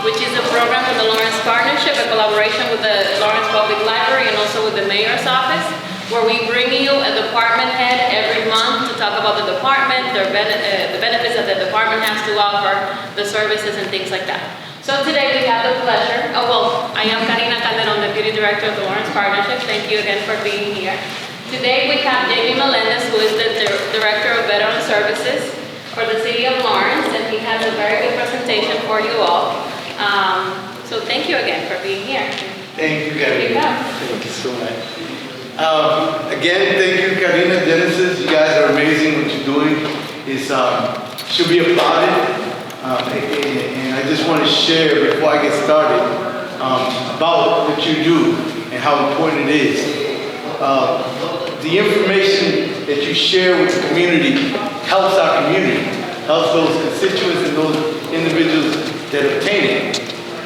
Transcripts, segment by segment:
which is a program with the Lawrence Partnership, a collaboration with the Lawrence Public Library and also with the Mayor's Office, where we bring you a department head every month to talk about the department, the benefits that the department has to offer, the services and things like that. So today we have the pleasure, I am Karina Calderon, Deputy Director of the Lawrence Partnership. Thank you again for being here. Today we have Jamie Melendez, who is the Director of Veteran Services for the City of Lawrence, and he has a very good presentation for you all. So thank you again for being here. Thank you, Karina. Thank you so much. Again, thank you, Karina, Genesis. You guys are amazing. What you're doing is should be applauded. And I just want to share before I get started about what you do and how important it is. The information that you share with the community helps our community, helps those constituents and those individuals that obtain it.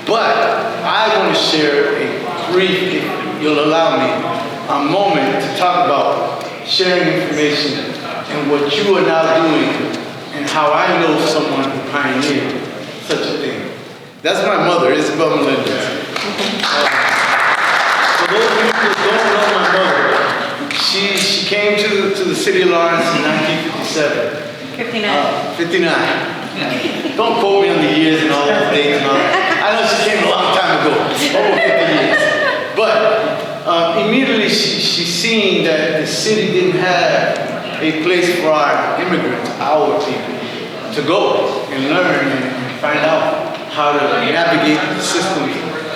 But I want to share a brief, if you'll allow me, a moment to talk about sharing information and what you are now doing and how I know someone who pioneered such a thing. That's my mother, Isabel Melendez. For those of you who don't know my mother, she came to the city of Lawrence in 1957. 59. Don't quote me on the years and all those dates and all that. I know she came a long time ago, over 50 years. But immediately she seen that the city didn't have a place for our immigrants, our people, to go and learn and find out how to navigate the systems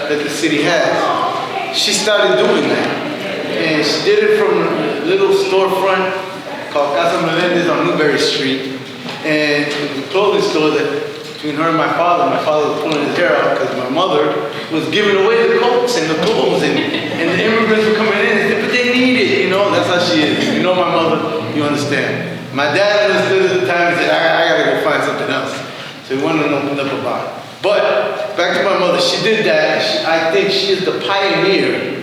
that the city has. She started doing that. And she did it from a little storefront called Casa Melendez on Newberry Street. And the clothing store that between her and my father was pulling his hair out because my mother was giving away the coats and the clothes and the immigrants were coming in and said, but they need it, you know, that's how she is. You know my mother, you understand. My dad understood at the time and said, I gotta go find something else. So he wanted to open up about it. But back to my mother, she did that. I think she is the pioneer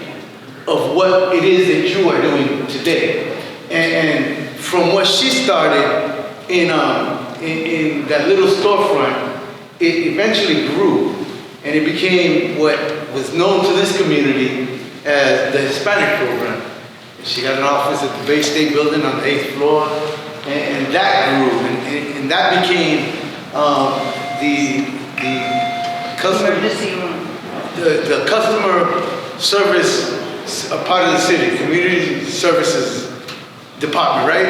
of what it is that you are doing today. And from what she started in that little storefront, it eventually grew and it became what was known to this community as the Hispanic program. She got an office at the Bay State Building on the 8th floor, and that grew, and that became the customer service part of the city, community services department, right?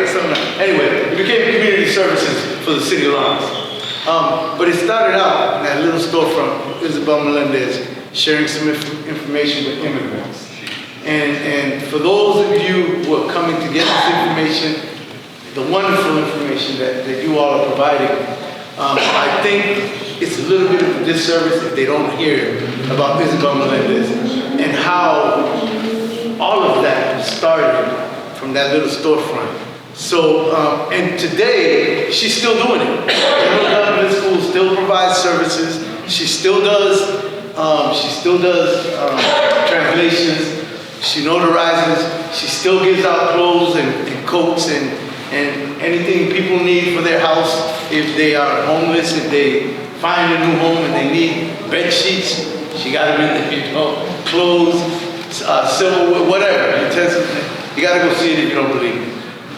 Anyway, it became community services for the city of Lawrence. But it started out in that little storefront, Isabel Melendez, sharing some information with immigrants. And for those of you who are coming to get this information, the wonderful information that you all are providing, I think it's a little bit of a disservice if they don't hear about Isabel Melendez and how all of that started from that little storefront. So, and today, she's still doing it. General Government School still provides services. She still does translations. She notarizes. She still gives out clothes and coats and anything people need for their house. If they are homeless, if they find a new home and they need bed sheets, she got them in there, you know, clothes, silverware, whatever, utensils. You gotta go see it if you don't believe me.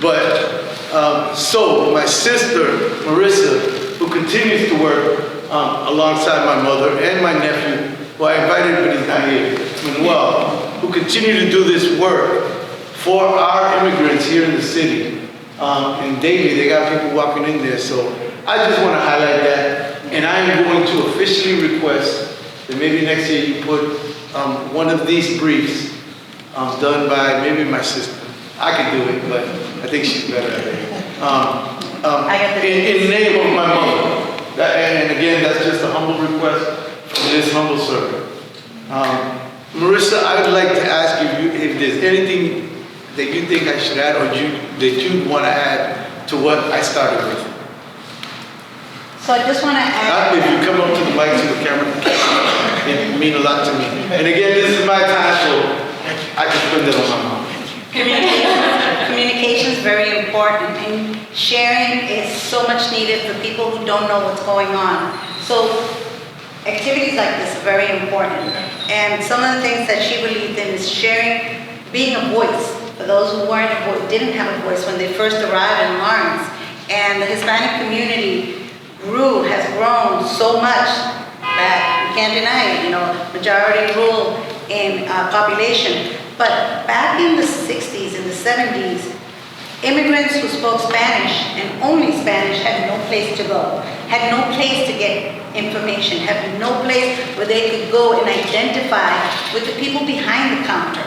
But, so my sister, Marissa, who continues to work alongside my mother and my nephew, who I invited but he's not here, Manuel, who continue to do this work for our immigrants here in the city. And daily they got people walking in there, so I just want to highlight that. And I am going to officially request that maybe next year you put one of these briefs done by maybe my sister. I can do it, but I think she's better at it. In the name of my mother. And again, that's just a humble request from this humble servant. Marissa, I would like to ask you if there's anything that you think I should add or that you'd want to add to what I started with. So I just want to add... If you come up to the mic, to the camera, it means a lot to me. And again, this is my time, so I can spend it on my mom. Communication is very important, and sharing is so much needed for people who don't know what's going on. So activities like this are very important. And some of the things that she believed in is sharing, being a voice for those who didn't have a voice when they first arrived in Lawrence. And the Hispanic community has grown so much that you can't deny it, majority rule in population. But back in the 60s and the 70s, immigrants who spoke Spanish and only Spanish had no place to go, had no place to get information, had no place where they could go and identify with the people behind the counter,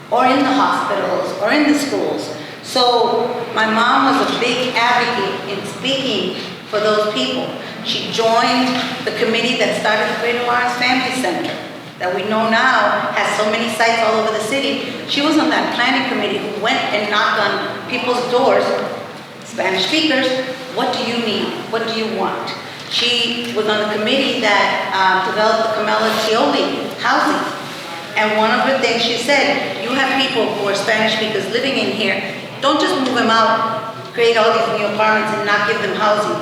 or in the hospitals, or in the schools. So my mom was a big advocate in speaking for those people. She joined the committee that started the Greater Lawrence Family Center, that we know now has so many sites all over the city. She was on that planning committee who went and knocked on people's doors, Spanish speakers, what do you need? What do you want? She was on the committee that developed the Camella Tioli housing. And one of the things she said, you have people who are Spanish speakers living in here, don't just move them out, create all these new apartments and not give them housing.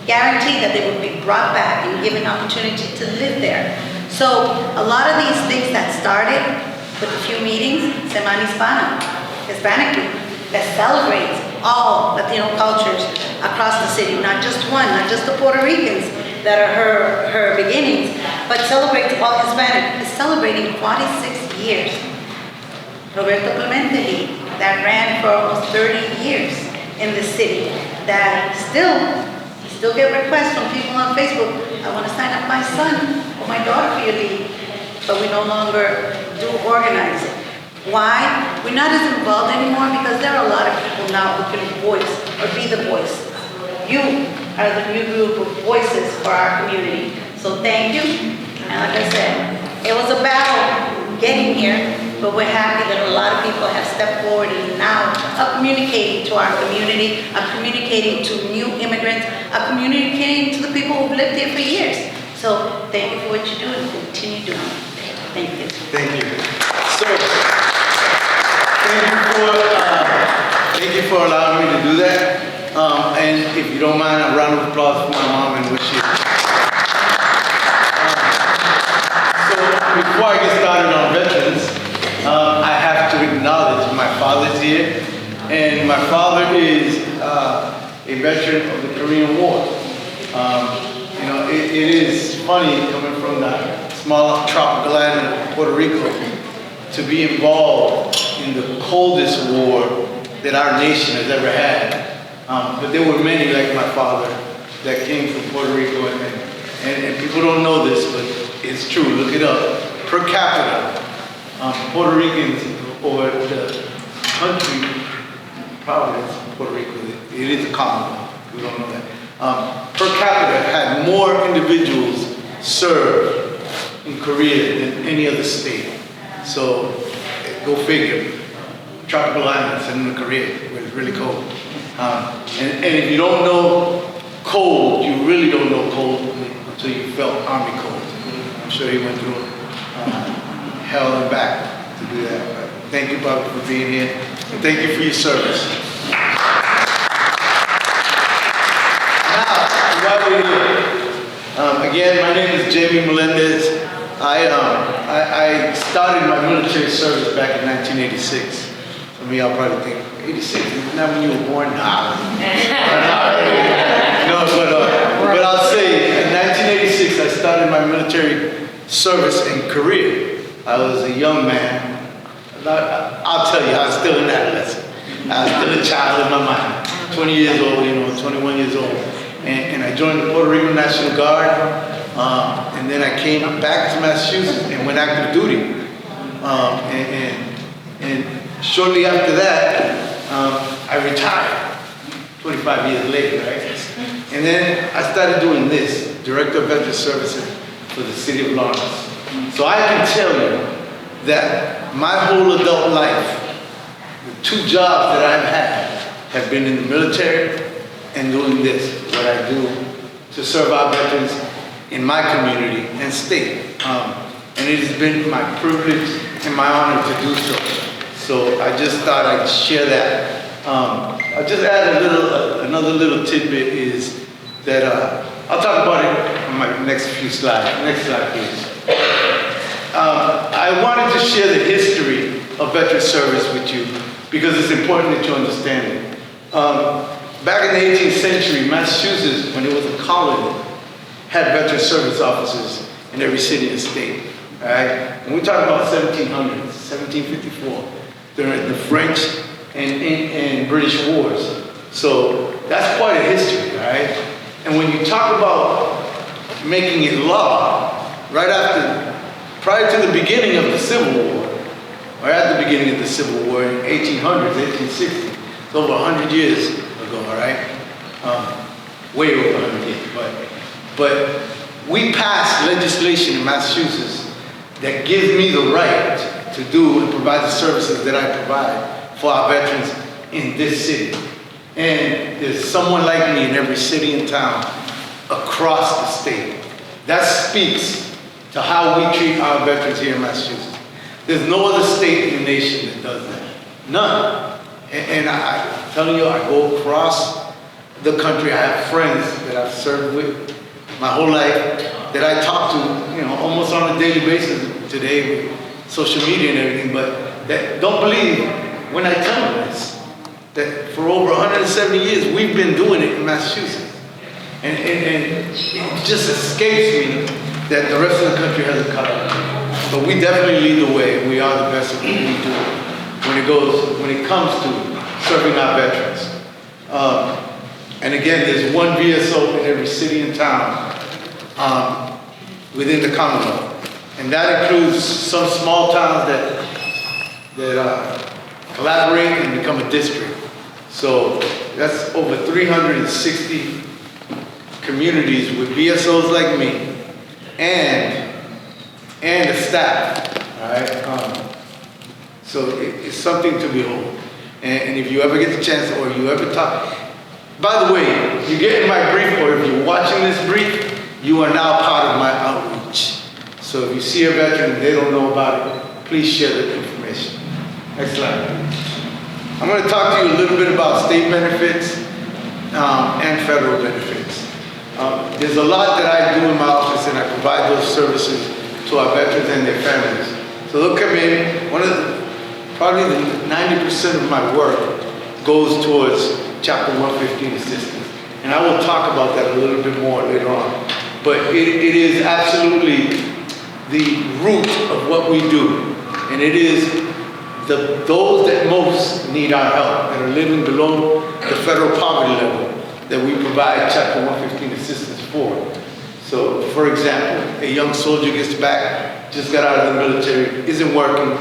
Guarantee that they will be brought back and given opportunity to live there. So a lot of these things that started with a few meetings, Semana Hispana, Hispanic group, that celebrates all Latino cultures across the city, not just one, not just the Puerto Ricans that are her beginnings, but celebrates all Hispanic, is celebrating 46 years. Roberto Clemente, that ran for almost 30 years in the city, that still get requests from people on Facebook, I want to sign up my son or my daughter for your league, but we no longer do organize it. Why? We're not as involved anymore because there are a lot of people now who can voice or be the voice. You are the new group of voices for our community. So thank you. And like I said, it was a battle getting here, but we're happy that a lot of people have stepped forward and now are communicating to our community, are communicating to new immigrants, are communicating to the people who've lived here for years. So thank you for what you do and continue doing it. Thank you. Thank you. So, thank you for allowing me to do that. And if you don't mind, a round of applause for my mom and what she So before I get started on veterans, I have to acknowledge my father's here. And my father is a veteran of the Korean War. It is funny coming from the small tropical island of Puerto Rico to be involved in the coldest war that our nation has ever had. But there were many like my father that came from Puerto Rico, and people don't know this, but it's true, look it up. Per capita, Puerto Ricans, or the country, Providence, Puerto Rico, it is a Commonwealth, we don't know that. Per capita had more individuals served in Korea than any other state. So, go figure. Tropical islands in Korea, where it's really cold. And if you don't know cold, you really don't know cold until you felt Army cold. I'm sure he went through hell and back to do that. But thank you, Bobby, for being here. And thank you for your service. Now, while we're here, again, my name is Jamie Melendez. I started my military service back in 1986. Some of y'all probably think, 86, isn't that when you were born? Nah. No, but I'll say, in 1986, I started my military service in Korea. I was a young man. I'll tell you, I was still an adolescent. I was still a child in my mind. 20 years old, 21 years old. And I joined the Puerto Rico National Guard. And then I came back to Massachusetts and went active duty. And shortly after that, I retired, 25 years later, right? And then I started doing this, Director of Veteran Services for the City of Lawrence. So I can tell you that my whole adult life, the 2 jobs that I've had have been in the military and doing this, what I do to serve our veterans in my community and state. And it has been my privilege and my honor to do so. So I just thought I'd share that. I'll just add another little tidbit is that I'll talk about it on my next few slides. Next slide, please. I wanted to share the history of veteran service with you because it's important that you understand it. Back in the 18th century, Massachusetts, when it was a colony, had veteran service officers in every city and state. All right? And we talk about 1700s, 1754, during the French and British wars. So that's quite a history, all right? And when you talk about making it law, prior to the beginning of the Civil War, or at the beginning of the Civil War in 1800s, 1860, it's over 100 years ago, all right? Way over 100 years, but we passed legislation in Massachusetts that gives me the right to do and provide the services that I provide for our veterans in this city. And there's someone like me in every city and town across the state. That speaks to how we treat our veterans here in Massachusetts. There's no other state in the nation that does that. None. And I'm telling you, I go across the country. I have friends that I've served with my whole life that I talk to, almost on a daily basis today with social media and everything, but that don't believe when I tell them this, that for over 170 years, we've been doing it in Massachusetts. And it just escapes me that the rest of the country hasn't caught up. But we definitely lead the way. We are the best at what we do when it comes to serving our veterans. And again, there's one VSO in every city and town within the Commonwealth. And that includes some small towns that collaborate and become a district. So that's over 360 communities with VSOs like me and a staff, all right? So it's something to behold. And if you ever get the chance or you ever talk, by the way, you get in my brief or if you're watching this brief, you are now part of my outreach. So if you see a veteran and they don't know about it, please share the information. Next slide. I'm going to talk to you a little bit about state benefits and federal benefits. There's a lot that I do in my office and I provide those services to our veterans and their families. So they'll come in, probably 90% of my work goes towards Chapter 115 assistance. And I will talk about that a little bit more later on. But it is absolutely the root of what we do. And it is those that most need our help, that are living below the federal poverty level, that we provide Chapter 115 assistance for. So, for example, a young soldier gets back, just got out of the military, isn't working,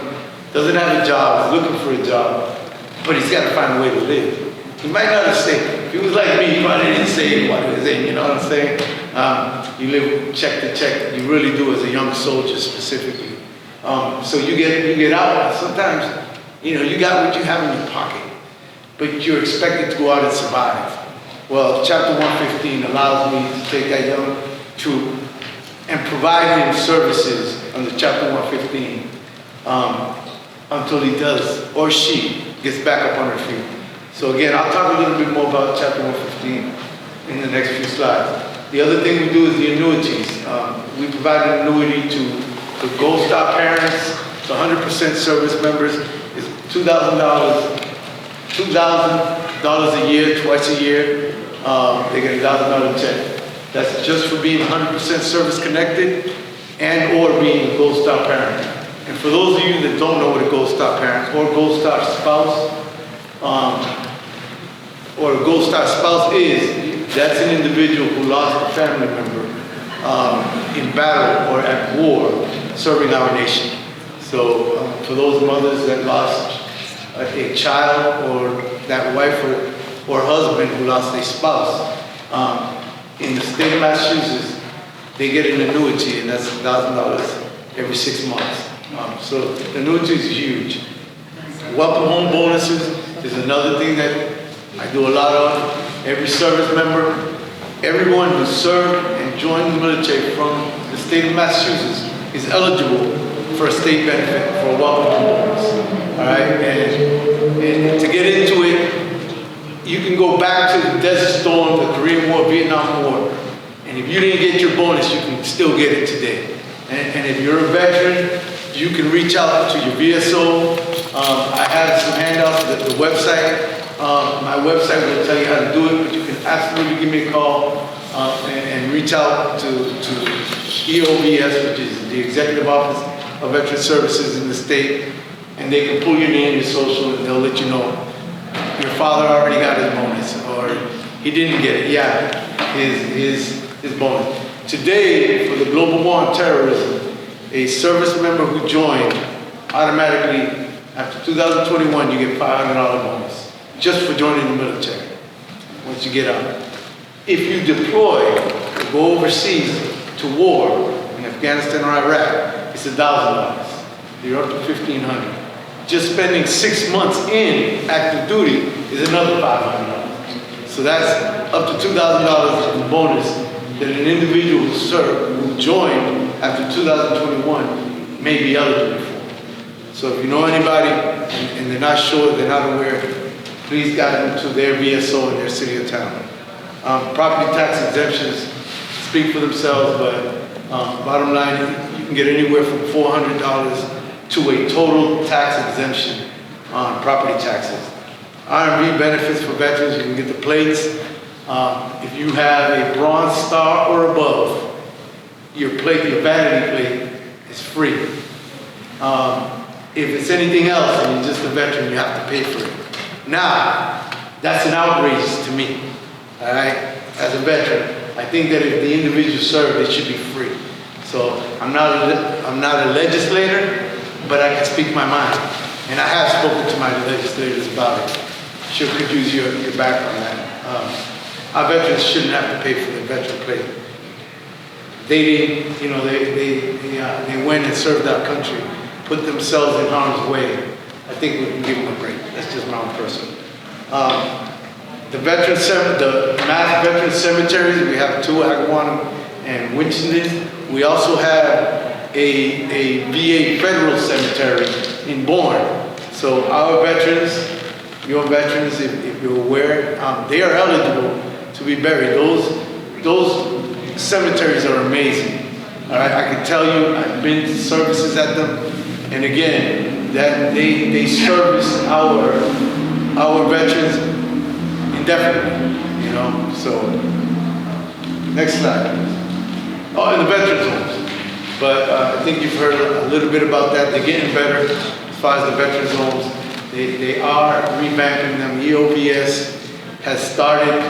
doesn't have a job, is looking for a job, but he's got to find a way to live. He might not have saved. If he was like me, he probably didn't save what he was in, you know what I'm saying? You live check to check, you really do as a young soldier specifically. So you get out, and sometimes, you got what you have in your pocket, but you're expected to go out and survive. Well, Chapter 115 allows me to take that young troop and provide him services under Chapter 115 until he does, or she gets back up on her feet. So again, I'll talk a little bit more about Chapter 115 in the next few slides. The other thing we do is the annuities. We provide an annuity to Gold Star parents, to 100% service members. It's $2,000 a year, twice a year. They get a $1,000 check. That's just for being 100% service connected and or being a Gold Star parent. And for those of you that don't know what a Gold Star parent or Gold Star spouse or a Gold Star spouse is, that's an individual who lost a family member in battle or at war serving our nation. So for those mothers that lost a child or that wife or husband who lost a spouse, in the state of Massachusetts, they get an annuity, and that's $1,000 every 6 months. So the annuity is huge. Welcome home bonuses is another thing that I do a lot of. Every service member, everyone who served and joined the military from the state of Massachusetts is eligible for a state benefit for a welcome home bonus. All right, and to get into it, you can go back to the Desert Storm, the Korean War, Vietnam War, and And if you didn't get your bonus, you can still get it today. And if you're a veteran, you can reach out to your VSO. I have some handouts, the website. My website will tell you how to do it, but you can absolutely give me a call and reach out to EOVS, which is the Executive Office of Veteran Services in the state, and they can pull your name, your social, and they'll let you know your father already got his bonus, or he didn't get it. Yeah, his bonus. Today, for the Global War on Terrorism, a service member who joined, automatically, after 2021, you get $500 bonus, just for joining the military, once you get out. If you deploy, or go overseas to war, in Afghanistan or Iraq, it's $1,000. You're up to $1,500. Just spending 6 months in active duty is another $500. So that's up to $2,000 in bonus that an individual who joined after 2021 may be eligible for. So if you know anybody and they're not sure, they're not aware, please guide them to their VSO in their city or town. Property tax exemptions speak for themselves, but bottom line, you can get anywhere from $400 to a total tax exemption on property taxes. R&B benefits for veterans, you can get the plates. If you have a Bronze Star or above, your vanity plate is free. If it's anything else and you're just a veteran, you have to pay for it. Now, that's an outrage to me, all right? As a veteran, I think that if the individual served, it should be free. So I'm not a legislator, but I can speak my mind. And I have spoken to my legislators about it. Sure could use your background on that. Our veterans shouldn't have to pay for their veteran plate. They went and served our country, put themselves in harm's way. I think we can give them a break. That's just my own personal. The mass veteran cemeteries, we have two, Agawam and Winchendon. We also have a VA federal cemetery in Bourne. So our veterans, your veterans, if you're aware, they are eligible to be buried. Those cemeteries are amazing. All right, I can tell you, I've been to services at them, and again, that they service our veterans indefinitely. You know. So next slide. Oh, and the veterans homes. But I think you've heard a little bit about that. They're getting better as far as the veterans homes. They are revamping them. EOVS has started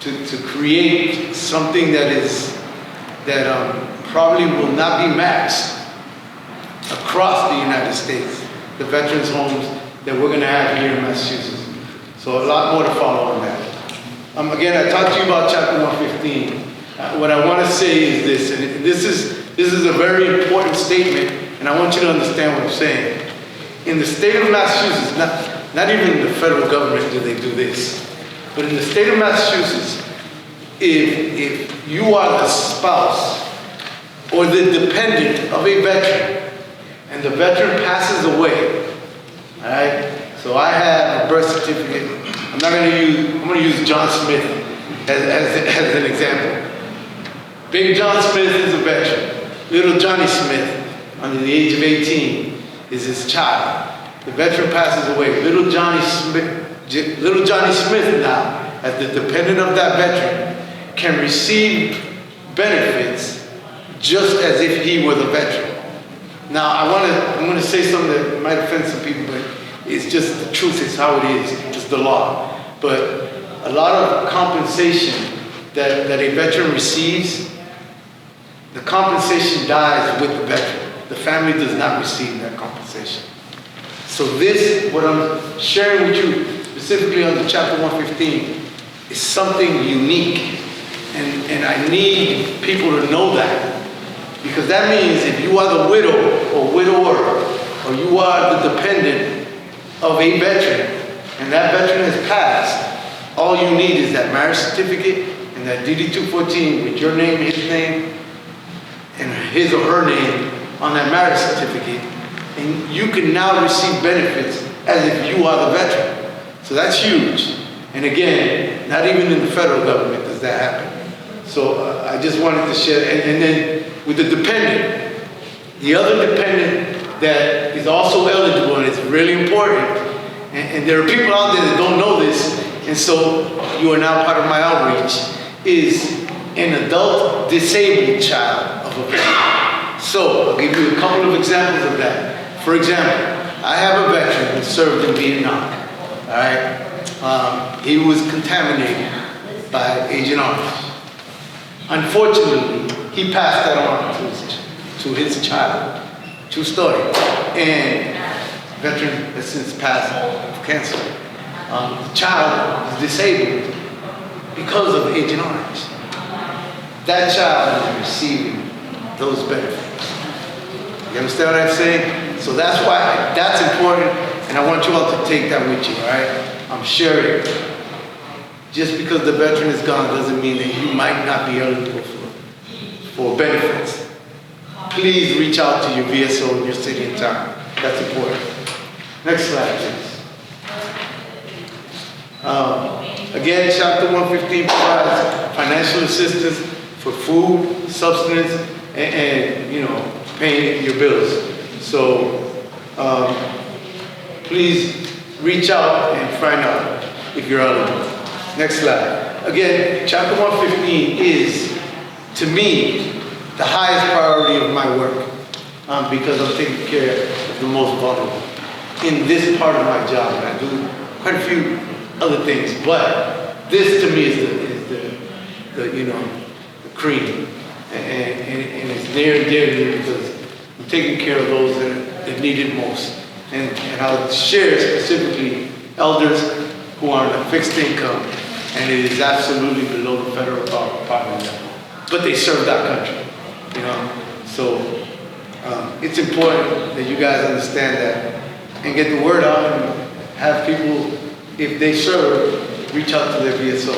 to create something that probably will not be matched across the United States. The veterans homes that we're going to have here in Massachusetts. So a lot more to follow on that. Again, I talked to you about Chapter 115. What I want to say is this, and this is a very important statement, and I want you to understand what I'm saying. In the state of Massachusetts, not even in the federal government do they do this, but in the state of Massachusetts, if you are the spouse or the dependent of a veteran, and the veteran passes away, all right? So I have a birth certificate. I'm going to use John Smith as an example. Big John Smith is a veteran. Little Johnny Smith, under the age of 18, is his child. The veteran passes away. Little Johnny Smith now, as the dependent of that veteran, can receive benefits just as if he were the veteran. Now, I'm going to say something that might offend some people, but it's just the truth. It's how it is. It's the law. But a lot of compensation that a veteran receives, the compensation dies with the veteran. The family does not receive that compensation. So this, what I'm sharing with you, specifically under Chapter 115, is something unique. And I need people to know that. Because that means if you are the widow or widower, or you are the dependent of a veteran, and that veteran has passed, all you need is that marriage certificate and that DD-214 with your name, his name, and his or her name on that marriage certificate, and you can now receive benefits as if you are the veteran. So that's huge. And again, not even in the federal government does that happen. So I just wanted to share, and then with the dependent, the other dependent that is also eligible, and it's really important, and there are people out there that don't know this, and so you are now part of my outreach, is an adult disabled child of a veteran. So I'll give you a couple of examples of that. For example, I have a veteran who served in Vietnam, all right? He was contaminated by Agent Orange. Unfortunately, he passed that on to his child. True story. And veteran has since passed of cancer. The child is disabled because of Agent Orange. That child is receiving those benefits. You understand what I'm saying? So that's why that's important, and I want you all to take that with you, all right? I'm sharing. Just because the veteran is gone doesn't mean that you might not be eligible for benefits. Please reach out to your VSO in your city and town. That's important. Next slide, please. Again, Chapter 115 provides financial assistance for food, substance, and paying your bills. So please reach out and find out if you're eligible. Next slide. Again, Chapter 115 is, to me, the highest priority of my work because I'm taking care of the most vulnerable in this part of my job. And I do quite a few other things, but this to me is the cream, and it's near and dear to me because I'm taking care of those that need it most. And I'll share specifically elders who are on a fixed income, and it is absolutely below the federal poverty level. But they serve that country, So it's important that you guys understand that and get the word out and have people, if they serve, reach out to their VSO.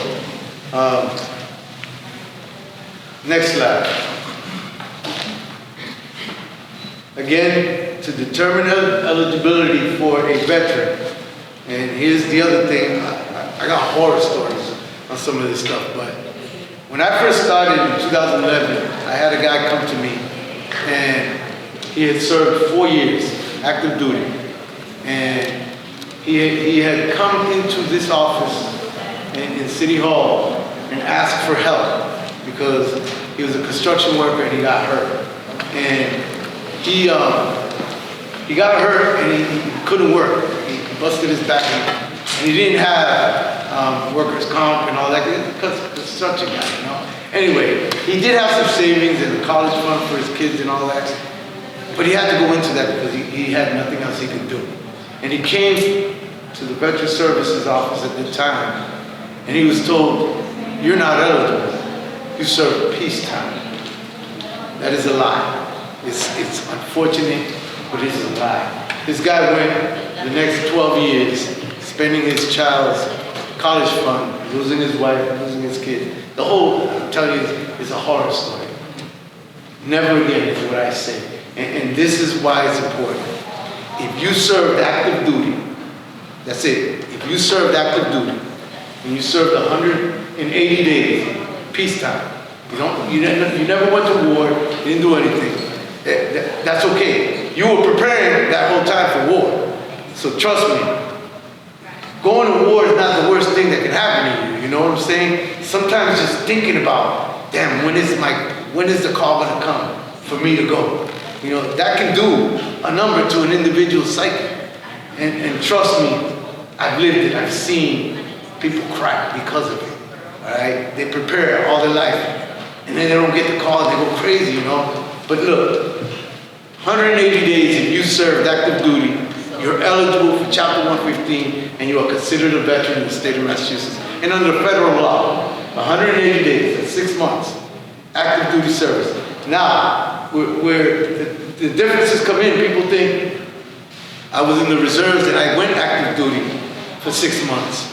Next slide. Again, to determine eligibility for a veteran, and here's the other thing, I got horror stories on some of this stuff, but when I first started in 2011, I had a guy come to me, and he had served 4 years, active duty, and he had come into this office in City Hall and asked for help because he was a construction worker and he got hurt. And he got hurt and he couldn't work. He busted his back and he didn't have workers' comp and all that because construction guy, Anyway, he did have some savings and a college fund for his kids and all that, but he had to go into that because he had nothing else he could do. And he came to the Veteran Services office at the time, and he was told, "You're not eligible. You serve peacetime." That is a lie. It's unfortunate, but it's a lie. This guy went the next 12 years spending his child's college fund, losing his wife, losing his kid. The whole, I'm telling you, is a horror story. Never again is what I say. And this is why it's important. If you served active duty, that's it. If you served active duty, and you served 180 days, peacetime, you never went to war, you didn't do anything. That's okay. You were preparing that whole time for war. So trust me, going to war is not the worst thing that can happen to you. You know what I'm saying? Sometimes just thinking about, damn, when is the call gonna come for me to go? That can do a number to an individual's psyche. And trust me, I've lived it. I've seen people cry because of it. All right? They prepare all their life, and then they don't get the call, and they go crazy, But look, 180 days if you served active duty, you're eligible for Chapter 115, and you are considered a veteran in the state of Massachusetts. And under federal law, 180 days, that's 6 months, active duty service. Now, where the differences come in, people think I was in the reserves and I went active duty for 6 months.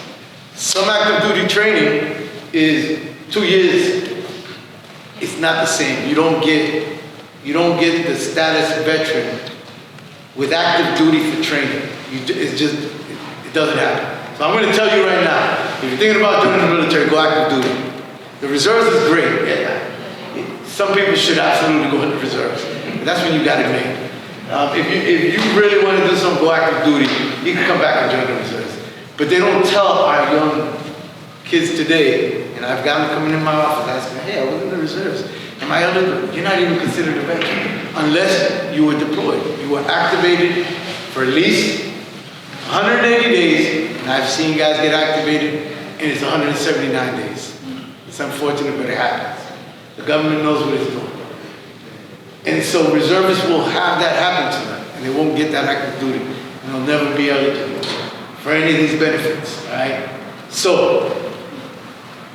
Some active duty training is 2 years. It's not the same. You don't get the status veteran with active duty for training. It doesn't happen. So I'm going to tell you right now, if you're thinking about joining the military, go active duty. The reserves is great. Yeah. Some people should absolutely go in the reserves. That's when you got it made. If you really want to do some go active duty, you can come back and join the reserves. But they don't tell our young kids today, and I've got them coming in my office asking, hey, I was in the reserves. Am I eligible? You're not even considered a veteran unless you were deployed. You were activated for at least 180 days, and I've seen guys get activated, and it's 179 days. It's unfortunate, but it happens. The government knows what it's doing. And so reservists will have that happen to them, and they won't get that active duty, and they'll never be eligible for any of these benefits, all right? So,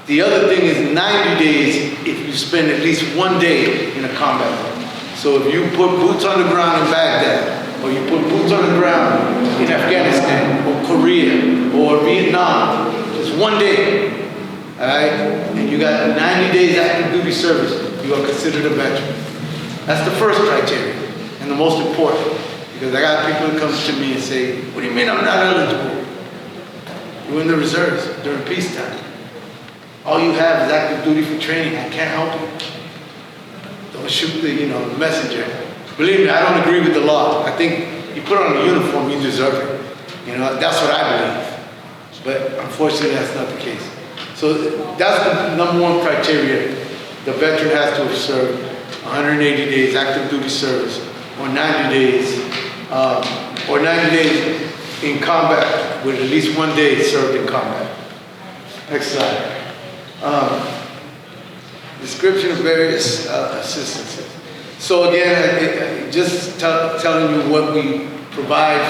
the other thing is 90 days if you spend at least 1 day in a combat zone. So if you put boots on the ground in Baghdad, or you put boots on the ground in Afghanistan, or Korea, or Vietnam, just 1 day, all right? And you got 90 days active duty service, you are considered a veteran. That's the first criteria, and the most important, because I got people that come to me and say, what do you mean I'm not eligible? You're in the reserves during peacetime. All you have is active duty for training. I can't help you. Don't shoot the messenger. Believe me, I don't agree with the law. I think you put on a uniform, you deserve it. That's what I believe. But unfortunately, that's not the case. So that's the number one criteria. The veteran has to have served 180 days active duty service, or 90 days in combat with at least 1 day served in combat. Next slide. Description of various assistances. So again, just telling you what we provide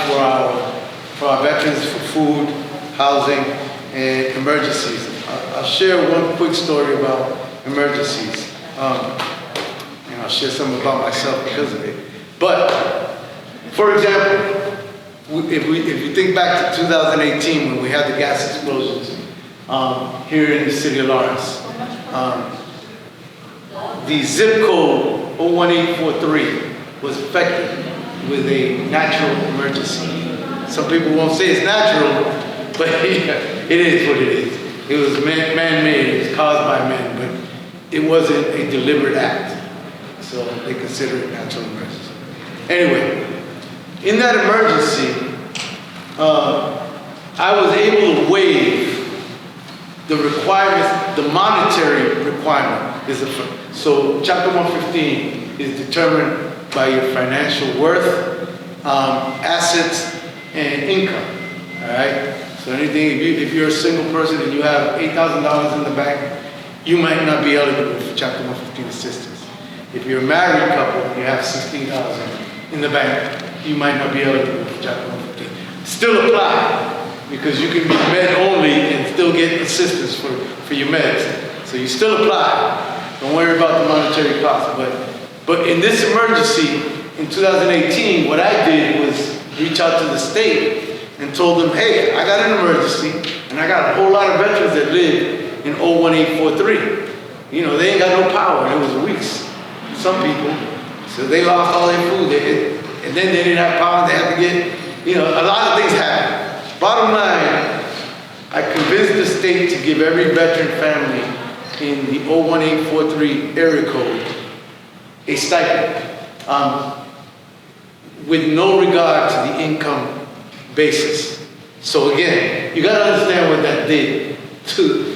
for our veterans for food, housing, and emergencies. I'll share one quick story about emergencies. And I'll share some about myself because of it. But, for example, if you think back to 2018 when we had the gas explosions here in the city of Lawrence, the zip code 01843 was affected with a natural emergency. Some people won't say it's natural, but it is what it is. It was man-made, it was caused by men, but it wasn't a deliberate act. So they consider it natural emergency. Anyway, in that emergency, I was able to waive the requirements, the monetary requirement. So Chapter 115 is determined by your financial worth, assets, and income, all right? So anything, if you're a single person and you have $8,000 in the bank, you might not be eligible for Chapter 115 assistance. If you're a married couple and you have $16,000 in the bank, you might not be eligible for Chapter 115. Still apply, because you can be med only and still get assistance for your meds. So you still apply. Don't worry about the monetary cost. But in this emergency, in 2018, what I did was reach out to the state and told them, hey, I got an emergency, and I got a whole lot of veterans that live in 01843. They ain't got no power. It was weeks. Some people. So they lost all their food. And then they didn't have power. They had to get, a lot of things happened. Bottom line, I convinced the state to give every veteran family in the 01843 area code a stipend with no regard to the income basis. So again, you got to understand what that did to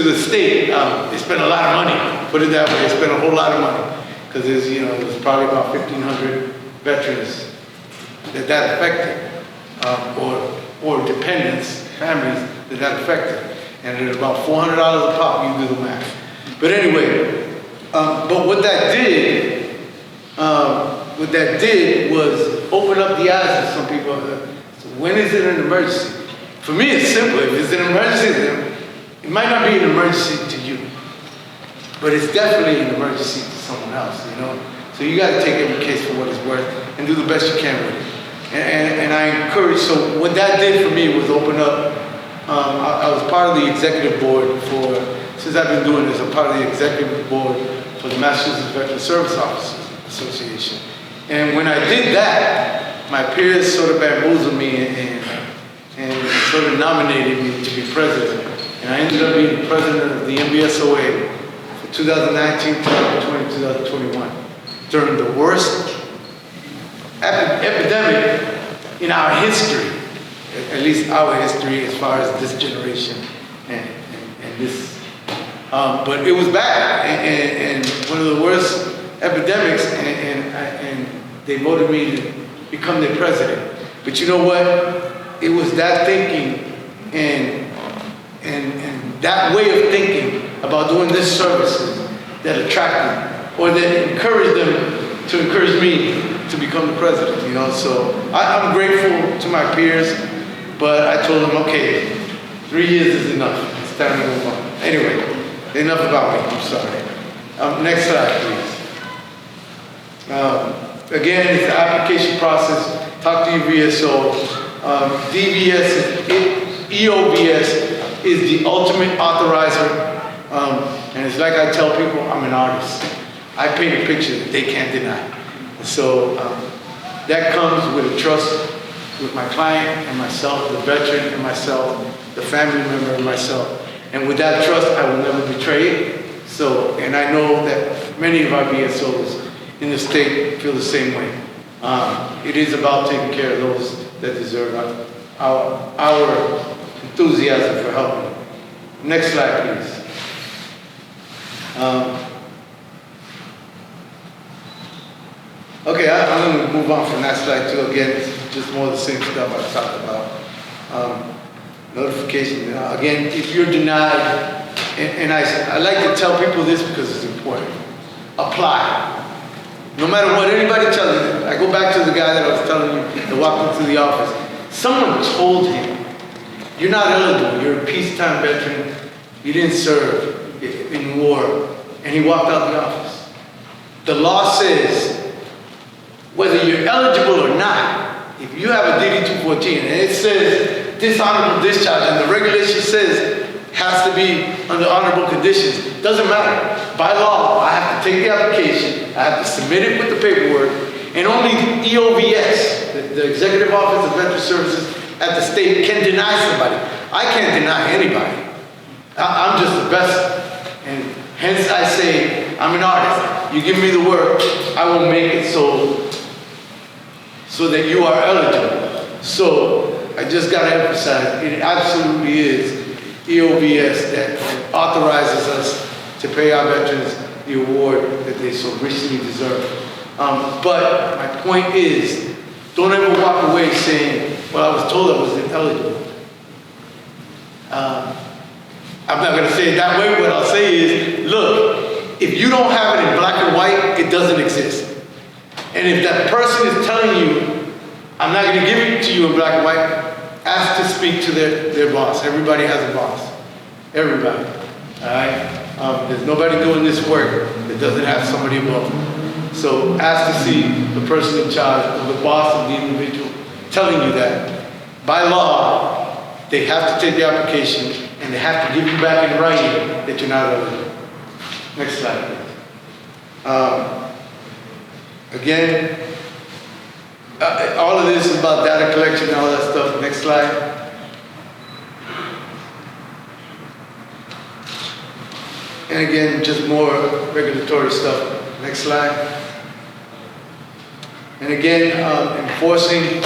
the state. They spent a lot of money. Put it that way, they spent a whole lot of money, because there's there's probably about 1,500 veterans that affected, or dependents, families that affected, and it's about $400 a pop. You do the math. But anyway, but what that did was open up the eyes of some people. So when is it an emergency? For me, it's simple. If it's an emergency, then it might not be an emergency to you, but it's definitely an emergency to someone else. So you got to take every case for what it's worth and do the best you can with it. And I encourage. So what that did for me was open up. I was part of the executive board since I've been doing this. I'm part of the executive board for the Massachusetts Veteran Service Officers Association. And when I did that, my peers sort of bamboozled me and sort of nominated me to be president and I ended up being the president of the MBSOA for 2019, 2020, 2021, during the worst epidemic in our history, at least our history as far as this generation and this. But it was bad and one of the worst epidemics, and they voted me to become their president. But you know what? It was that thinking and that way of thinking about doing this services that attracted or that encouraged them to encourage me to become the president, you know. So I'm grateful to my peers, but I told them, okay, 3 years is enough. It's time to move on. Anyway, enough about me. I'm sorry. Next slide, please. Again, it's the application process. Talk to your VSO. DVS, EOVS is the ultimate authorizer. And it's like I tell people, I'm an artist. I paint a picture that they can't deny. So that comes with a trust with my client and myself, the veteran and myself, the family member and myself. And with that trust, I will never betray it. So, and I know that many of our VSOs in the state feel the same way. It is about taking care of those that deserve our enthusiasm for helping. Next slide, please. Okay, I'm going to move on from that slide too. Again, it's just more of the same stuff I talked about. Notification. Again, if you're denied, and I like to tell people this because it's important. Apply. No matter what anybody tells you. I go back to the guy that I was telling you that walked into the office. Someone told him, you're not eligible. You're a peacetime veteran. You didn't serve in war. And he walked out the office. The law says, whether you're eligible or not, if you have a DD-214 and it says dishonorable discharge and the regulation says has to be under honorable conditions, doesn't matter. By law, I have to take the application, I have to submit it with the paperwork, and only EOVS, the Executive Office of Veteran Services at the state, can deny somebody. I can't deny anybody. I'm just the best, and hence I say I'm an artist. You give me the work, I will make it so that you are eligible. So I just got to emphasize, it absolutely is EOVS that authorizes us to pay our veterans the award that they so richly deserve. But my point is, don't ever walk away saying, well, I was told I was ineligible. I'm not going to say it that way. What I'll say is, look, if you don't have it in black and white, it doesn't exist. And if that person is telling you, I'm not going to give it to you in black and white, ask to speak to their boss. Everybody has a boss. Everybody. All right? There's nobody doing this work that doesn't have somebody above them. So ask to see the person in charge or the boss of the individual telling you that. By law, they have to take the application and they have to give you back in writing that you're not eligible. Next slide, please. Again, all of this is about data collection and all that stuff. Next slide. And again, just more regulatory stuff. Next slide. And again, enforcing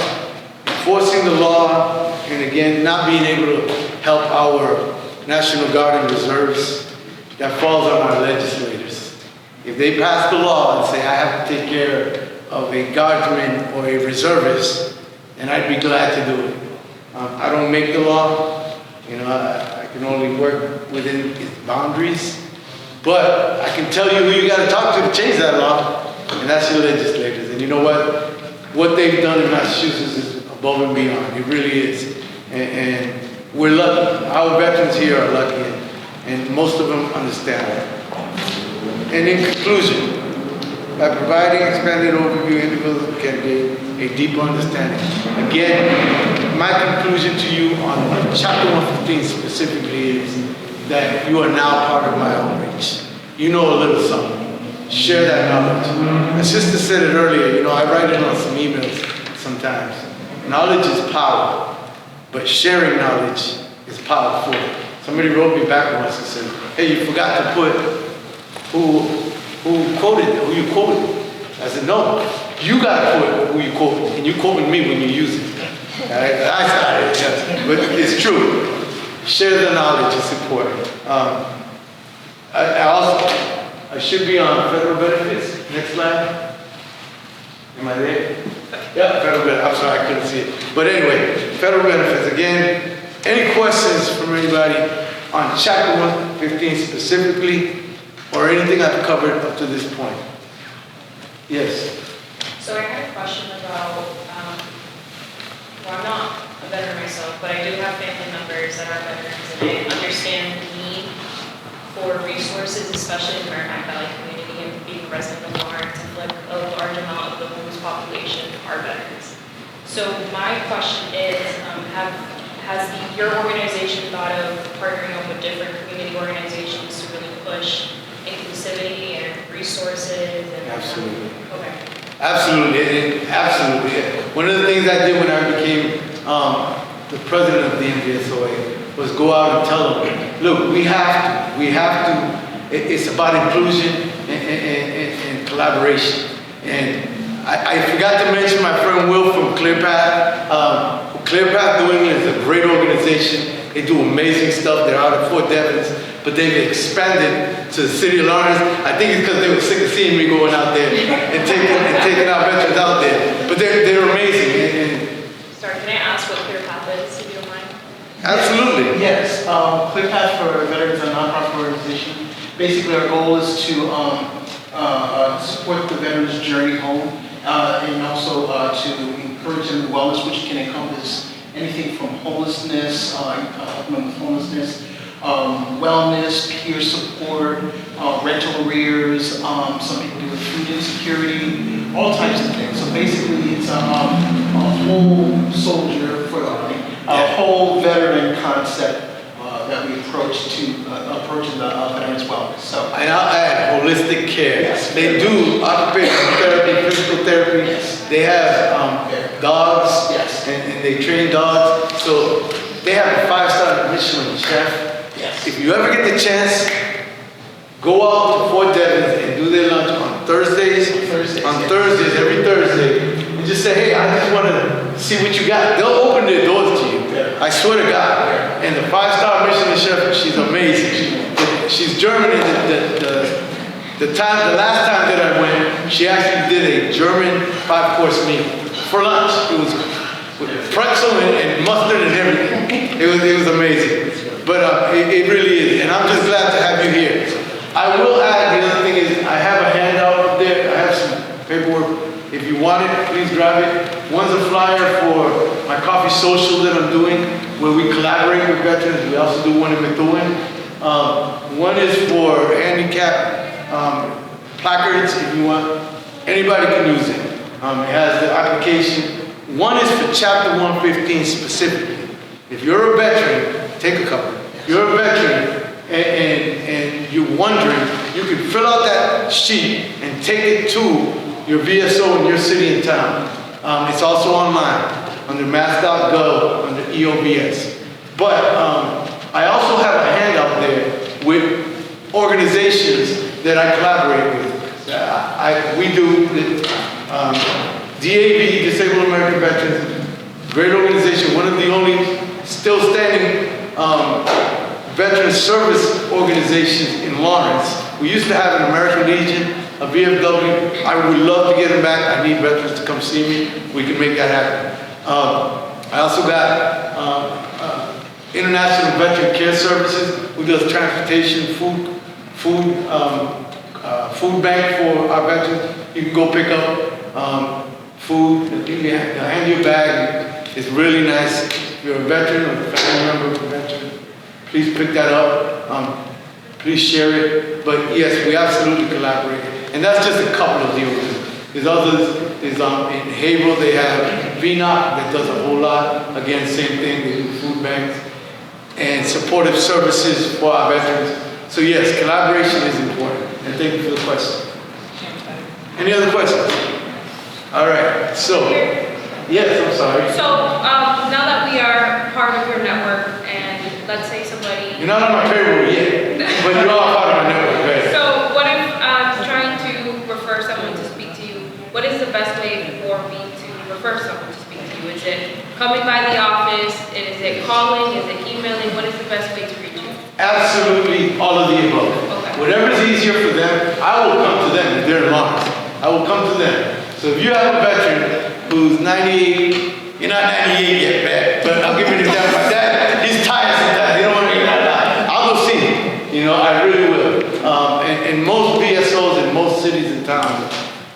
the law, and again, not being able to help our National Guard and Reserves, that falls on our legislators. If they pass the law and say, I have to take care of a guardsman or a reservist, then I'd be glad to do it. I don't make the law. You know, I can only work within its boundaries. But I can tell you who you got to talk to change that law, and that's your legislators. And you know what? What they've done in Massachusetts is above and beyond. It really is. And we're lucky. Our veterans here are lucky, and most of them understand that. And in conclusion, by providing expanded overview, individuals can gain a deeper understanding. Again, my conclusion to you on Chapter 115 specifically is that you are now part of my outreach. You know a little something. Share that knowledge. My sister said it earlier, you know, I write it on some emails sometimes. Knowledge is power, but sharing knowledge is powerful. Somebody wrote me back once and said, hey, you forgot to put who you quoted. I said, no, you gotta put who you quoted, and you quoted me when you use it. I started, yes, but it's true. Share the knowledge, it's important. I should be on federal benefits, next slide. Am I there? Yeah, federal benefits, I'm sorry, I couldn't see it. But anyway, federal benefits, again, any questions from anybody on chapter 115 specifically, or anything I've covered up to this point? Yes. So I had a question about, well, I'm not a veteran myself, but I do have family members that are veterans, and I understand the need for resources, especially in the Merrimack Valley community, and being a resident of Lawrence, and like a large amount of the homeless population are veterans. So my question is, has your organization thought of partnering up with different community organizations to really push inclusivity and resources? And Absolutely. Okay. Absolutely, absolutely. One of the things I did when I became the president of the NVSOA was go out and tell them, look, we have to, it's about inclusion and collaboration. And I forgot to mention my friend Will from ClearPath. ClearPath New England is a great organization. They do amazing stuff. They're out of Fort Devens, but they've expanded to the city of Lawrence. I think it's because they were sick of seeing me going out there and taking our veterans out there. But they're amazing. Sorry, can I ask what ClearPath is, if you don't mind? Absolutely. Yes, ClearPath for Veterans is a nonprofit organization. Basically, our goal is to support the veterans' journey home and also to encourage them in wellness, which can encompass anything from homelessness, wellness, peer support, rental arrears, some people do with food insecurity, all types of things. So basically, it's a whole soldier, a whole veteran concept that we approach to approaching the veterans' wellness. So, And I'll add holistic care. Yes. They do occupational therapy, physical therapy. Yes. They have dogs, Yes. and they train dogs. So they have a 5-star Michelin chef. Yes. If you ever get the chance, go out to Fort Devens and do their lunch on Thursdays. Every Thursday. And just say, hey, I just want to see what you got. They'll open their doors to you. Yeah. I swear to God. And the 5-star Michelin chef, she's amazing. She's German. The last time that I went, she actually did a German 5-course meal for lunch. It was with pretzel and mustard and everything. It was amazing. But it really is. And I'm just glad to have you here. I will add, the other thing is, I have a handout up there. I have some paperwork. If you want it, please grab it. One's a flyer for my coffee social that I'm doing, where we collaborate with veterans. We also do one in Methuen. One is for handicap placards, if you want. Anybody can use it. It has the application. One is for Chapter 115 specifically. If you're a veteran, take a couple. If you're a veteran and you're wondering, you can fill out that sheet and take it to your VSO in your city and town. It's also online under mass.gov under EOBS. But I also have a handout there with organizations that I collaborate with. We do the DAV, Disabled American Veterans, great organization, one of the only still standing veteran service organizations in Lawrence. We used to have an American Legion, a VFW. I would love to get them back. I need veterans to come see me. We can make that happen. I also got International Veteran Care Services, who does transportation, food bank for our veterans. You can go pick up food. The hand you bag is really nice. If you're a veteran or a family member of a veteran, please pick that up. Please share it. But yes, we absolutely collaborate. And that's just a couple of the organizations. There's others. There's in Haverhill, they have VNOC that does a whole lot. Again, same thing. They do food banks and supportive services for our veterans. So yes, collaboration is important. And thank you for the question. Any other questions? All right. So, yes, I'm sorry. So now that we are part of your network, and let's say somebody You're not on my payroll yet, but you are part of my network, go ahead. So what if I'm trying to refer someone to speak to you? What is the best way for me to refer someone to speak to you? Is it coming by the office? Is it calling? Is it emailing? What is the best way to reach you? Absolutely all of the above. Okay. Whatever's easier for them, I will come to them if they're in Lawrence. I will come to them. So if you have a veteran who's 98, you're not 98 yet, man, but I'll give you an example. My dad, he's tired sometimes. He don't want to get out. I'll go see him. You know, I really will. And most BSOs in most cities and towns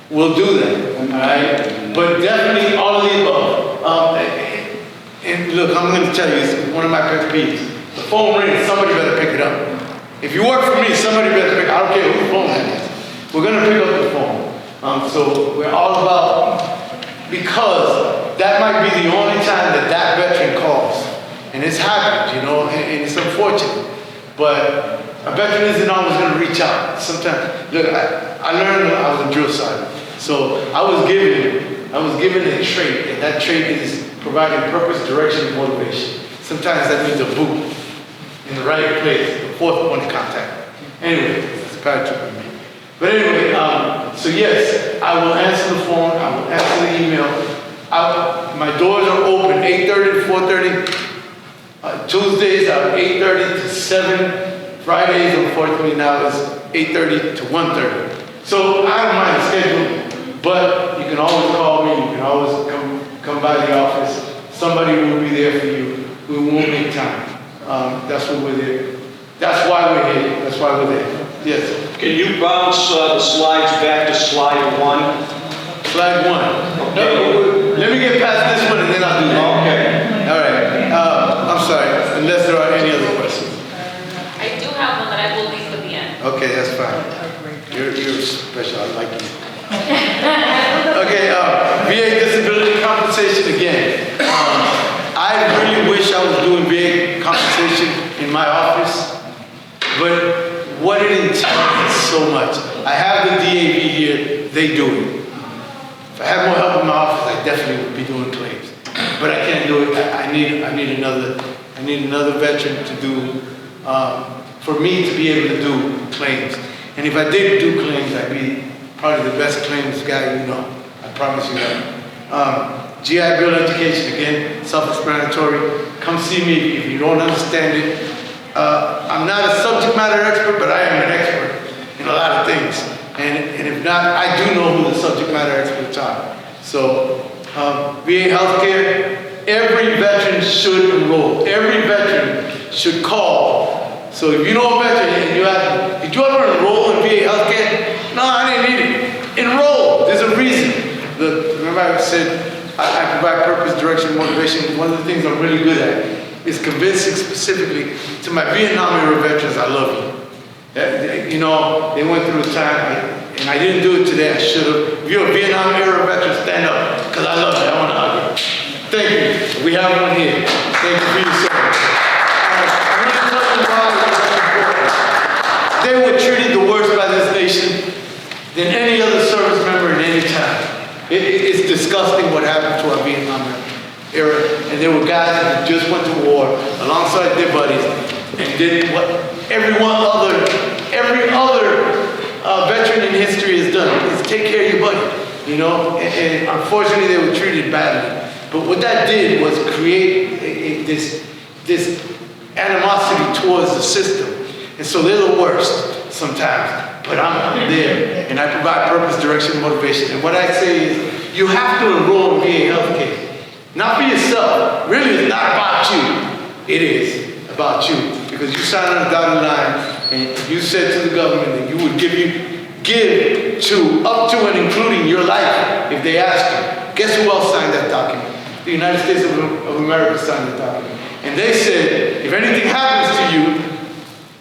will do that. All right? But definitely all of the above. And look, I'm going to tell you, it's one of my pet peeves. The phone rings, somebody better pick it up. If you work for me, somebody better pick it up. I don't care whose phone that is. We're going to pick up the phone. So we're all about, because that might be the only time that that veteran calls. And it's happened, you know, and it's unfortunate. But a veteran isn't always going to reach out. Sometimes, look, I learned when I was a drill sergeant. So I was given a trait, and that trait is providing purpose, direction, and motivation. Sometimes that means a boot in the right place, the fourth point of contact. Anyway, it's a bad trick with me. But anyway, so yes, I will answer the phone, I will answer the email. My doors are open 8:30 to 4:30. Tuesdays are 8:30 to 7. Fridays, unfortunately, now is 8:30 to 1:30. So I don't mind the schedule, but you can always call me, you can always come by the office. Somebody will be there for you. We won't make time. That's what we're there. That's why we're here. That's why we're there. Yes. Can you bounce the slides back to slide 1? Slide 1. Okay. No, let me get past this one and then I'll do that. Okay. All right. I'm sorry, unless there are any other questions. I do have one that I will leave for the end. Okay, that's fine. You're special. I like you. Okay. VA disability compensation again. I really wish I was doing VA compensation in my office, but what it entails is so much. I have the DAV here, they do it. If I had more help in my office, I definitely would be doing claims. But I can't do it. I need another veteran to do, for me to be able to do claims. And if I did do claims, I'd be probably the best claims guy you know. I promise you that. GI Bill education, again, self-explanatory. Come see me if you don't understand it. I'm not a subject matter expert, but I am an expert in a lot of things. And if not, I do know who the subject matter experts are. So, VA healthcare, every veteran should enroll. Every veteran should call. So if you know a veteran and you ask, did you ever enroll in VA healthcare? No, I didn't need it. Enroll. There's a reason. Look, remember I said, I provide purpose, direction, motivation. One of the things I'm really good at is convincing specifically to my Vietnam era veterans, I love you. You know, they went through a time, and I didn't do it today, I should have. If you're a Vietnam era veteran, stand up, because I love you, I want to hug you. Thank you. We have one here. Thank you for your service. I'm going to tell you why they were treated the worst by this nation than any other service member in any time. It's disgusting what happened to our Vietnam era. And there were guys that just went to war alongside their buddies and did what every other veteran in history has done, is take care of your buddy, you know? And unfortunately, they were treated badly. But what that did was create this animosity towards the system. And so they're the worst sometimes. But I'm there, and I provide purpose, direction, and motivation. And what I say is, you have to enroll in VA healthcare. Not for yourself. Really, it's not about you. It is about you. Because you signed on a dotted line, and you said to the government that you would give to, up to and including your life if they asked you. Guess who else signed that document? The United States of America signed that document. And they said, if anything happens to you,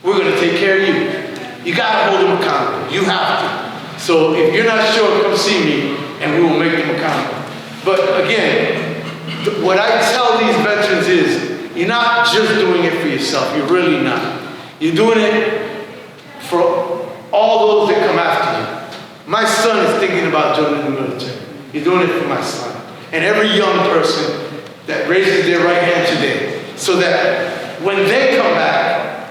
we're going to take care of you. You got to hold them accountable. You have to. So if you're not sure, come see me and we will make them accountable. But again, what I tell these veterans is, you're not just doing it for yourself. You're really not. You're doing it for all those that come after you. My son is thinking about joining the military. You're doing it for my son. And every young person that raises their right hand today, so that when they come back,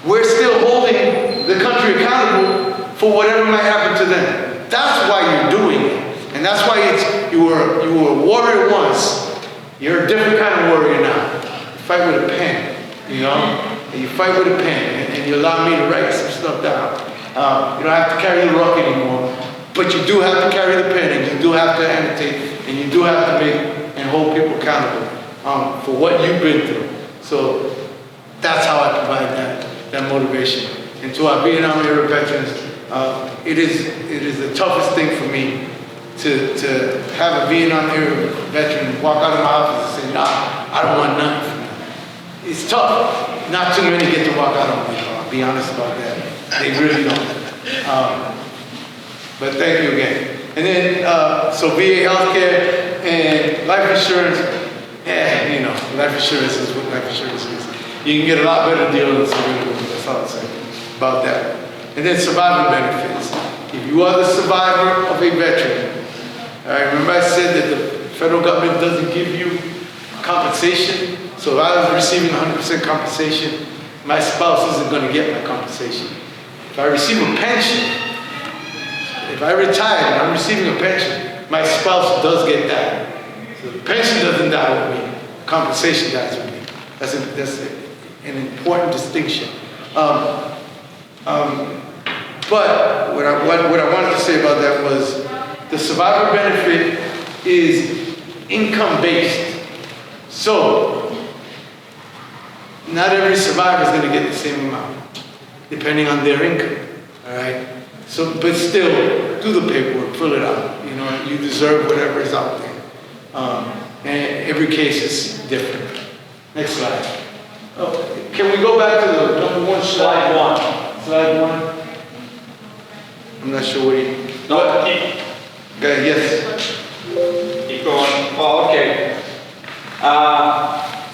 we're still holding the country accountable for whatever might happen to them. That's why you're doing it. And that's why you were a warrior once. You're a different kind of warrior now. You fight with a pen, you know? And you fight with a pen, and you allow me to write some stuff down. You don't have to carry the rock anymore, but you do have to carry the pen, and you do have to annotate, and you do have to make and hold people accountable for what you've been through. So that's how I provide that motivation. And to our Vietnam era veterans, it is the toughest thing for me to have a Vietnam era veteran walk out of my office and say, nah, I don't want nothing from that. It's tough. Not too many get to walk out on me, I'll be honest about that. They really don't. But thank you again. And then, so VA healthcare and life insurance, you know, life insurance is what life insurance is. You can get a lot better deal than civilian, that's all I'm saying about that. And then survivor benefits. If you are the survivor of a veteran, all right, remember I said that the federal government doesn't give you compensation? So if I was receiving 100% compensation, my spouse isn't going to get my compensation. If I receive a pension, if I retire and I'm receiving a pension, my spouse does get that. So the pension doesn't die with me, compensation dies with me. That's an important distinction. But what I wanted to say about that was the survivor benefit is income-based. So, not every survivor is going to get the same amount, depending on their income, all right? So, but still, do the paperwork, fill it out. You know, you deserve whatever is out there. And every case is different. Next slide. Oh, can we go back to the number one slide? Slide one. I'm not sure what you... No, Okay, yes. keep going. Oh, okay.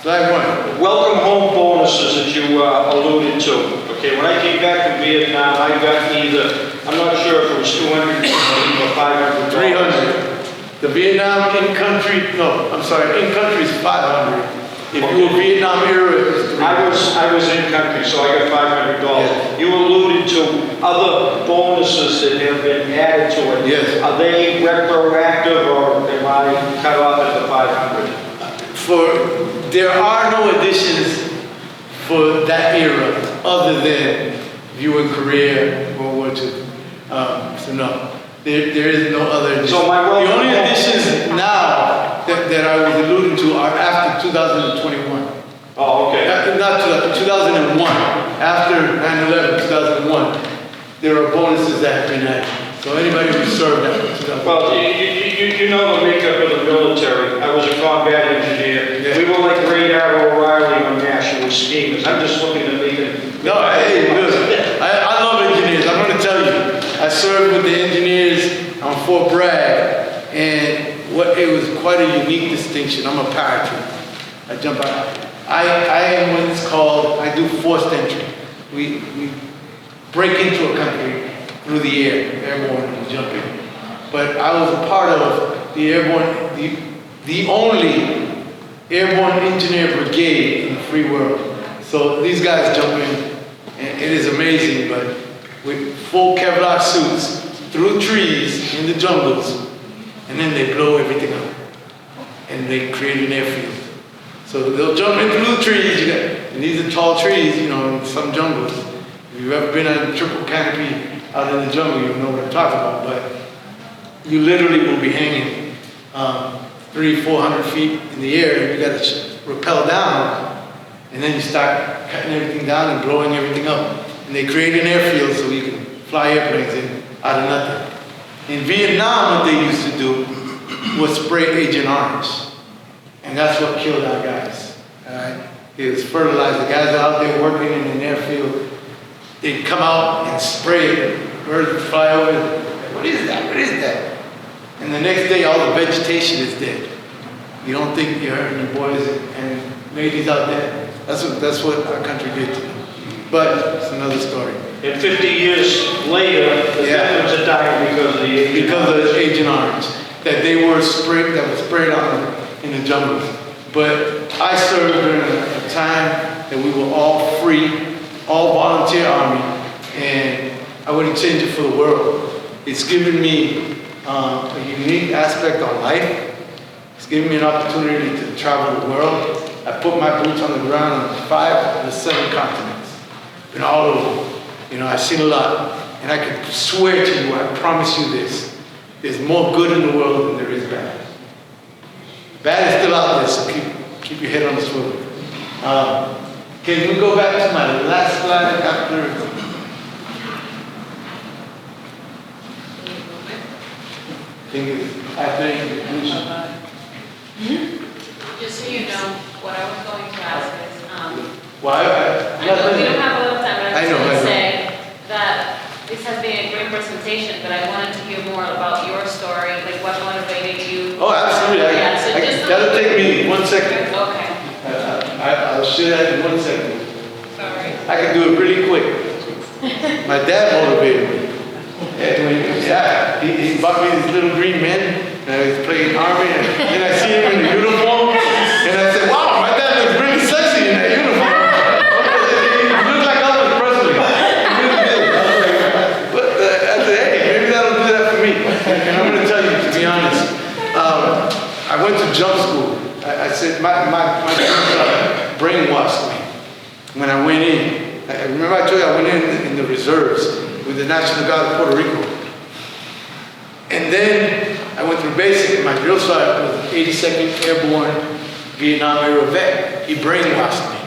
Slide one. Welcome home bonuses that you alluded to. Okay, when I came back from Vietnam, I got either, I'm not sure if it was 200 or 500. 300. The Vietnam in-country, no, I'm sorry, in-country is 500. If you were Vietnam era, it was 300. I was in country, so I got $500. Yeah. You alluded to other bonuses that have been added to it. Yes. Are they retroactive or am I cut off at the 500? There are no additions for that era other than you in Korea, World War II. So no, there is no other addition. So my the only additions now that I was alluding to are after 2021. Oh, okay. Not 2001. After 9/11, 2001, there are bonuses that have been added. So anybody who served after 2001. Well, you know the makeup of the military. I was a combat engineer. Yeah. We were like Radar O'Reilly on national schemers. I'm just looking to make it. No, hey, listen, I love engineers. I'm going to tell you. I served with the engineers on Fort Bragg, and it was quite a unique distinction. I'm a paratrooper. I jump out. I am what it's called, I do forced entry. We break into a country through the airborne, and jump in. But I was a part of the airborne, the only airborne engineer brigade in the free world. So these guys jump in, and it is amazing, but with full Kevlar suits, through trees, in the jungles, and then they blow everything up. And they create an airfield. So they'll jump in through the trees, and these are tall trees, you know, in some jungles. If you've ever been on a triple canopy out in the jungle, you know what I'm talking about, but you literally will be hanging 300-400 feet in the air, and you gotta rappel down, and then you start cutting everything down and blowing everything up. And they create an airfield so you can fly airplanes in out of nothing. In Vietnam, what they used to do was spray Agent Orange. And that's what killed our guys. All right? It was fertilizer. The guys out there working in an airfield, they'd come out and spray it. Birds would fly over. What is that? What is that? And the next day, all the vegetation is dead. You don't think you're hurting your boys and ladies out there. That's what our country did to them. But it's another story. And 50 years later, the veterans are dying because of the Agent Because of the Agent Orange. That they were sprayed, that was sprayed on them in the jungles. But I served during a time that we were all free all volunteer army, and I wouldn't change it for the world. It's given me a unique aspect on life. It's given me an opportunity to travel the world. I put my boots on the ground on 5 of the 7 continents. Been all over. You know, I've seen a lot. And I can swear to you, I promise you this, there's more good in the world than there is bad. Bad is still out there, so keep your head on the swivel. Can we go back to my last slide after? Just so you know, what I was going to ask is, Why? I know we don't have a lot of time, but I I was know. going to say that this has been a great presentation, but I wanted to hear more about your story, like what motivated you. Oh, absolutely. Yeah, so just a That'll little take bit. me 1 second. Okay, I'll share that in 1 second. sorry. I can do it really quick. My dad motivated me. Yeah, he bought me these little green men, and I was playing army, and then I see him in the uniform, and I said, wow, my dad looks really sexy in that uniform. He looks like Elvis Presley. He really did. But I said, hey, maybe that'll do that for me. And I'm going to tell you, to be honest, I went to jump school. I said, my brainwashed me when I went in. I remember I told you I went in the reserves with the National Guard of Puerto Rico. And then I went through basic, and my drill sergeant was 82nd Airborne Vietnam era vet. He brainwashed me.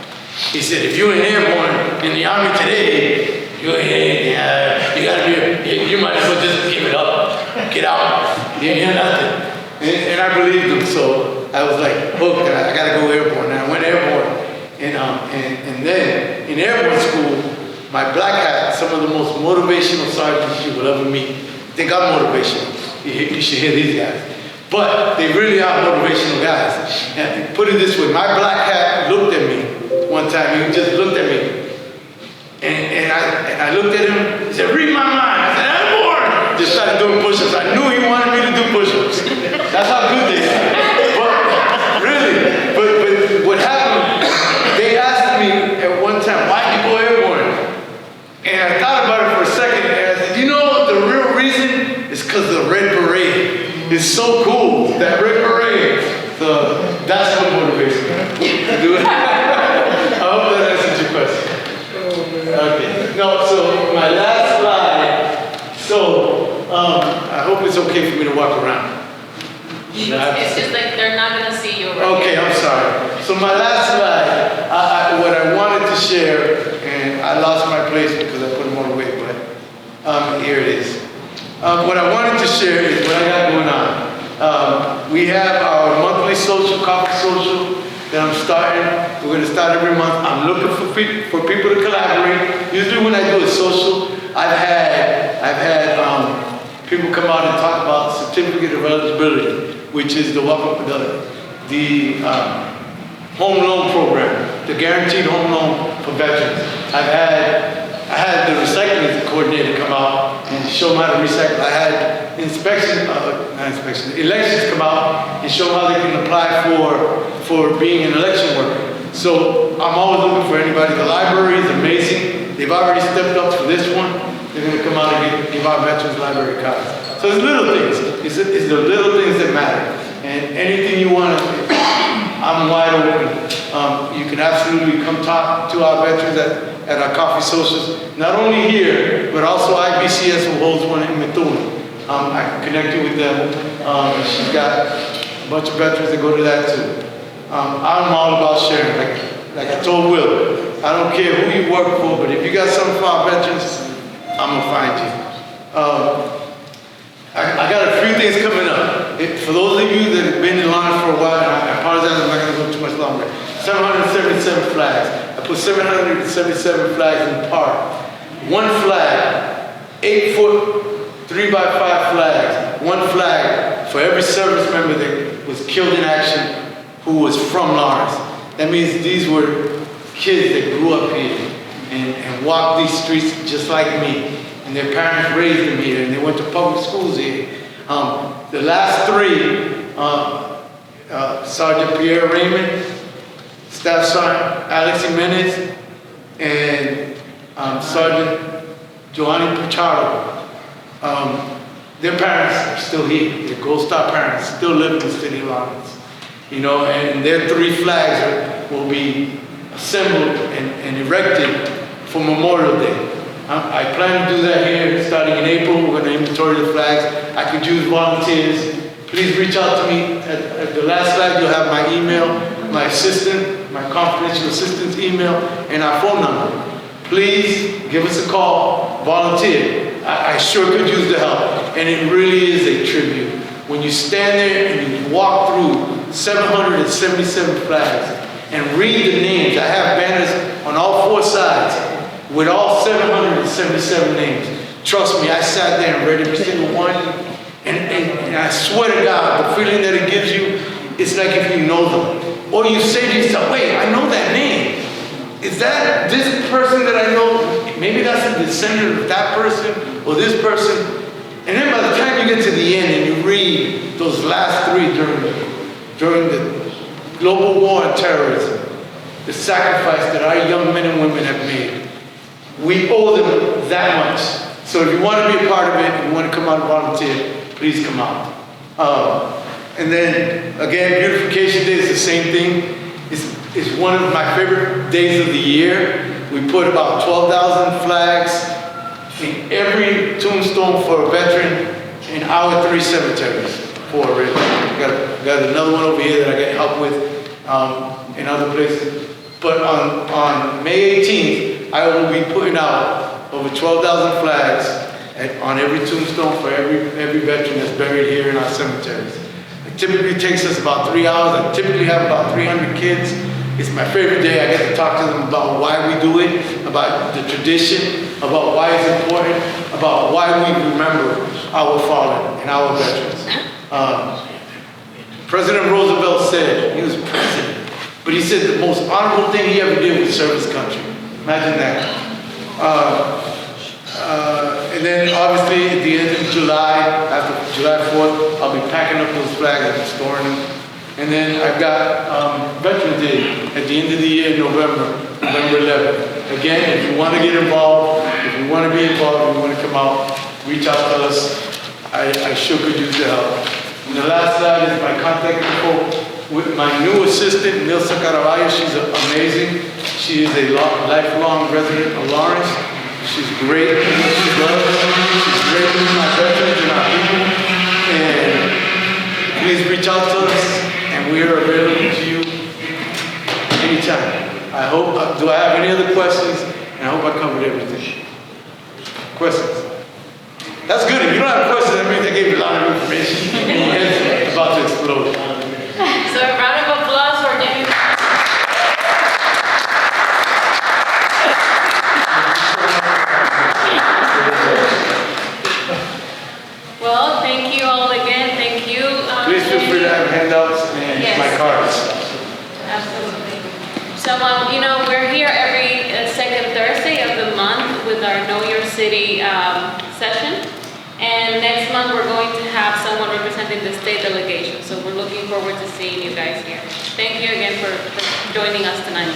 He said, if you ain't airborne in the Army today, you gotta be, you might as well just give it up. Get out. You're nothing. And I believed him, so I was like, hooked, I gotta go airborne. And I went airborne. And then in airborne school, my black hat, some of the most motivational sergeants you will ever meet. They got motivational. You should hear these guys. But they really are motivational guys. And put it this way, my black hat looked at me one time. He just looked at me. And I looked at him. He said, read my mind. I said, airborne. Just started doing push-ups. I knew he wanted me to do push-ups. That's how good they are. But really, but what happened, they asked me at one time, why'd you go airborne? And I thought about it for a second, and I said, you know, the real reason is because the red beret is so cool. That red beret, that's what motivates me to do it. I hope that answers your question. Okay. No, so my last slide. So I hope it's okay for me to walk around. It's just like they're not gonna see you over Okay, here. I'm sorry. So my last slide, what I wanted to share, and I lost my place because I put them on the way, but here it is. What I wanted to share is what I got going on. We have our monthly social, coffee social, that I'm starting. We're gonna start every month. I'm looking for people to collaborate. Usually when I do a social, I've had people come out and talk about certificate of eligibility, which is the home loan program, the guaranteed home loan for veterans. I had the recycling coordinator come out and show them how to recycle. I had elections come out and show them how they can apply for being an election worker. So I'm always looking for anybody. The library is amazing. They've already stepped up for this one. They're going to come out and give our veterans library cards. So it's little things. It's the little things that matter. And anything you want to, I'm wide open. You can absolutely come talk to our veterans at our coffee socials. Not only here, but also IBCS who holds one in Methuen. I connected with them. She's got a bunch of veterans that go to that too. I'm all about sharing. Like I told Will, I don't care who you work for, but if you got something for our veterans, I'm gonna find you. I got a few things coming up. For those of you that have been in line for a while, and I apologize, I'm not gonna go too much longer. 777 flags. I put 777 flags in the park. One flag, 8-foot, 3x5 flags. One flag for every service member that was killed in action who was from Lawrence. That means these were kids that grew up here and walked these streets just like me. And their parents raised them here, and they went to public schools here. The last three, Sergeant Pierre Raymond, Staff Sergeant Alex Jimenez, and Sergeant Giovanni Pichardo. Their parents are still here. Their Gold Star parents still live in the city of Lawrence. You know, and their 3 flags will be assembled and erected for Memorial Day. I plan to do that here starting in April. We're going to inventory the flags. I could use volunteers. Please reach out to me. At the last slide, you'll have my email, my assistant, my confidential assistant's email, and our phone number. Please give us a call, volunteer. I sure could use the help. And it really is a tribute. When you stand there and you walk through 777 flags and read the names, I have banners on all 4 sides with all 777 names. Trust me, I sat there and read every single one. And I swear to God, the feeling that it gives you, it's like if you know them. Or you say to yourself, wait, I know that name. Is that this person that I know? Maybe that's a descendant of that person or this person. And then by the time you get to the end and you read those last 3 during the global war on terrorism, the sacrifice that our young men and women have made, we owe them that much. So if you want to be a part of it, and you want to come out and volunteer, please come out. And then again, Beautification Day is the same thing. It's one of my favorite days of the year. We put about 12,000 flags in every tombstone for a veteran in our 3 cemeteries. 4 already. Got another one over here that I get help with in other places. But on May 18th, I will be putting out over 12,000 flags on every tombstone for every veteran that's buried here in our cemeteries. It typically takes us about 3 hours. I typically have about 300 kids. It's my favorite day. I get to talk to them about why we do it, about the tradition, about why it's important, about why we remember our fallen and our veterans. President Roosevelt said, he was president, but he said the most honorable thing he ever did was serve his country. Imagine that. And then obviously at the end of July, after July 4th, I'll be packing up those flags and storing them. And then I've got Veterans Day at the end of the year, November 11th. Again, if you want to get involved, if you want to be involved, if you want to come out, reach out to us. I sure could use the help. And the last slide is my contact info with my new assistant, Nilsa Caraballo. She's amazing. She is a lifelong resident of Lawrence. She's great. She's great with my veterans and our people. And please reach out to us, and we are available to you anytime. I hope, do I have any other questions? And I hope I covered everything. Questions? That's good. If you don't have questions, that means I gave you a lot of information. Your head's about to explode. So a round of applause for Jamie. Well, thank you all again. Thank you. Please feel free to have handouts and Yes. my cards. Absolutely. So, you know, we're here every second Thursday of the month with our Know Your City session. And next month, we're going to have someone representing the state delegation. So we're looking forward to seeing you guys here. Thank you again for joining us tonight.